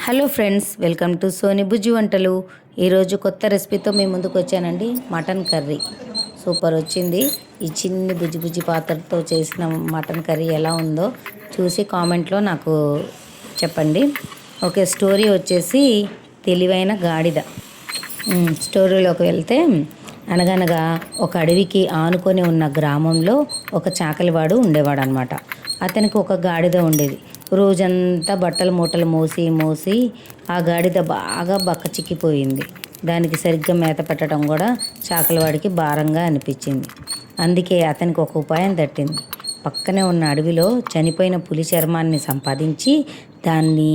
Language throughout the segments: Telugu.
Hello friends, welcome to Soni Bujji వంటలు. ఈరోజు కొత్త రెసిపీతో మీ ముందుకు వచ్చానండి. మటన్ కర్రీ సూపర్ వచ్చింది. ఈ చిన్ని బుజ్జి బుజ్జి పాత్రతో చేసిన మటన్ కర్రీ ఎలా ఉందో చూసి కామెంట్లో నాకు చెప్పండి. ఓకే, స్టోరీ వచ్చేసి తెలివైన గాడిద. స్టోరీలోకి వెళ్తే, అనగనగా ఒక అడవికి ఆనుకొని ఉన్న గ్రామంలో ఒక చాకలివాడు ఉండేవాడు అనమాట. అతనికి ఒక గాడిద ఉండేది. రోజంతా బట్టలు మూటలు మోసి ఆ గాడిద బాగా బక్క చిక్కిపోయింది. దానికి సరిగ్గా మేత పెట్టడం కూడా చాకలివాడికి భారంగా అనిపించింది. అందుకే అతనికి ఒక ఉపాయం తట్టింది. పక్కనే ఉన్న అడవిలో చనిపోయిన పులి చర్మాన్ని సంపాదించి దాన్ని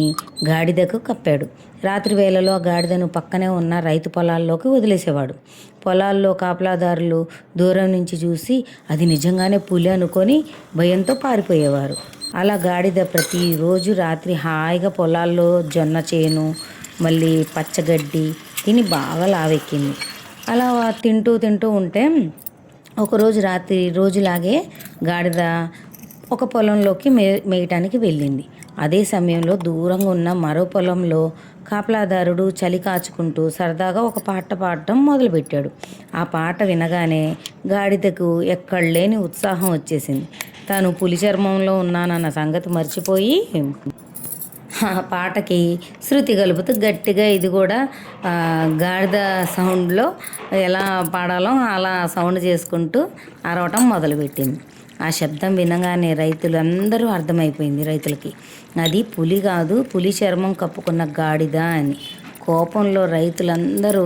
గాడిదకు కప్పాడు. రాత్రి వేళలో ఆ గాడిదను పక్కనే ఉన్న రైతు పొలాల్లోకి వదిలేసేవాడు. పొలాల్లో కాపలాదారులు దూరం నుంచి చూసి అది నిజంగానే పులి అనుకొని భయంతో పారిపోయేవారు. అలా గాడిద ప్రతిరోజు రాత్రి హాయిగా పొలాల్లో జొన్న చేను, మళ్ళీ పచ్చగడ్డి తిని బాగా లావెక్కింది. అలా తింటూ ఉంటే ఒకరోజు రాత్రి రోజులాగే గాడిద ఒక పొలంలోకి మేయటానికి వెళ్ళింది. అదే సమయంలో దూరంగా ఉన్న మరో పొలంలో కాపలాదారుడు చలి కాచుకుంటూ సరదాగా ఒక పాట పాడటం మొదలుపెట్టాడు. ఆ పాట వినగానే గాడిదకు ఎక్కడలేని ఉత్సాహం వచ్చేసింది. తాను పులి చర్మంలో ఉన్నానన్న సంగతి మర్చిపోయి ఆ పాటకి శృతి కలుపుతూ గట్టిగా ఇది కూడా గాడిద సౌండ్లో ఎలా పాడాలో అలా సౌండ్ చేసుకుంటూ అరవటం మొదలుపెట్టింది. ఆ శబ్దం వినగానే రైతులందరూ అర్థమైపోయింది రైతులకి అది పులి కాదు, పులి చర్మం కప్పుకున్న గాడిద అని. కోపంలో రైతులందరూ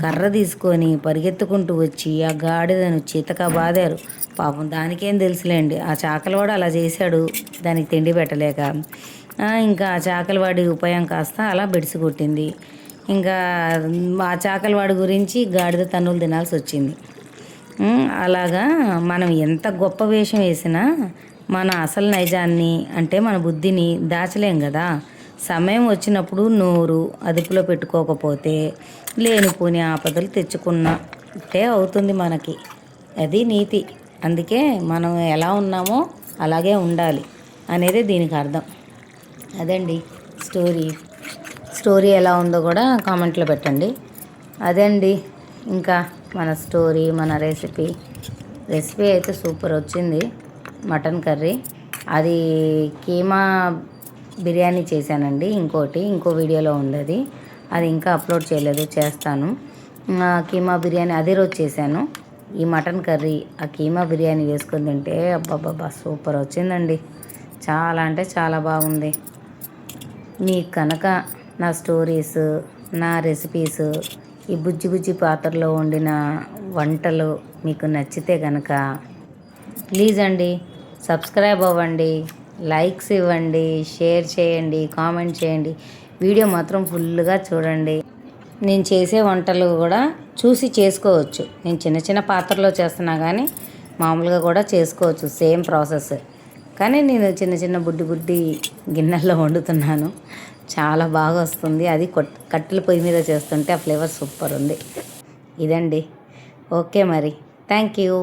కర్ర తీసుకొని పరిగెత్తుకుంటూ వచ్చి ఆ గాడిదను చితక బాదారు. పాపం దానికేం తెలుసులేండి, ఆ చాకలివాడు అలా చేశాడు దానికి తిండి పెట్టలేక. ఇంకా ఆ చాకలివాడి ఉపాయం కాస్త అలా బెడిసి కొట్టింది. ఇంకా ఆ చాకలివాడి గురించి గాడిద తన్నులు తినాల్సి వచ్చింది. అలాగా మనం ఎంత గొప్ప వేషం వేసినా మన అసలు నైజాన్ని అంటే మన బుద్ధిని దాచలేం కదా. సమయం వచ్చినప్పుడు నోరు అదుపులో పెట్టుకోకపోతే లేనిపోని ఆపదలు తెచ్చుకున్నట్టే అవుతుంది మనకి. అది నీతి. అందుకే మనం ఎలా ఉన్నామో అలాగే ఉండాలి అనేది దీనికి అర్థం. అదండి స్టోరీ ఎలా ఉందో కూడా కామెంట్లో పెట్టండి. అదండి ఇంకా మన స్టోరీ, మన రెసిపీ అయితే సూపర్ వచ్చింది. మటన్ కర్రీ, అది కీమా బిర్యానీ చేశానండి. ఇంకో వీడియోలో ఉంది, అది ఇంకా అప్లోడ్ చేయలేదు, చేస్తాను. కీమా బిర్యానీ అదే రోజు చేశాను. ఈ మటన్ కర్రీ ఆ కీమా బిర్యానీ వేసుకొని తింటే అబ్బాబ్బా సూపర్ వచ్చిందండి. చాలా అంటే చాలా బాగుంది. మీకు కనుక నా స్టోరీస్, నా రెసిపీస్, ఈ బుజ్జి బుజ్జి పాత్రలో వండిన వంటలు మీకు నచ్చితే కనుక ప్లీజ్ అండి సబ్స్క్రైబ్ అవ్వండి, లైక్స్ ఇవ్వండి, షేర్ చేయండి, కామెంట్ చేయండి. వీడియో మాత్రం ఫుల్గా చూడండి. నేను చేసే వంటలు కూడా చూసి చేసుకోవచ్చు. నేను చిన్న చిన్న పాత్రలో చేస్తున్నా కానీ మామూలుగా కూడా చేసుకోవచ్చు, సేమ్ ప్రాసెస్. కానీ నేను చిన్న చిన్న బుడ్డి గిన్నెల్లో వండుతున్నాను. చాలా బాగా వస్తుంది. అది కట్టెల పొయ్యి మీద చేస్తుంటే ఆ ఫ్లేవర్ సూపర్ ఉంది. ఇదండి. ఓకే మరి, థ్యాంక్ యూ.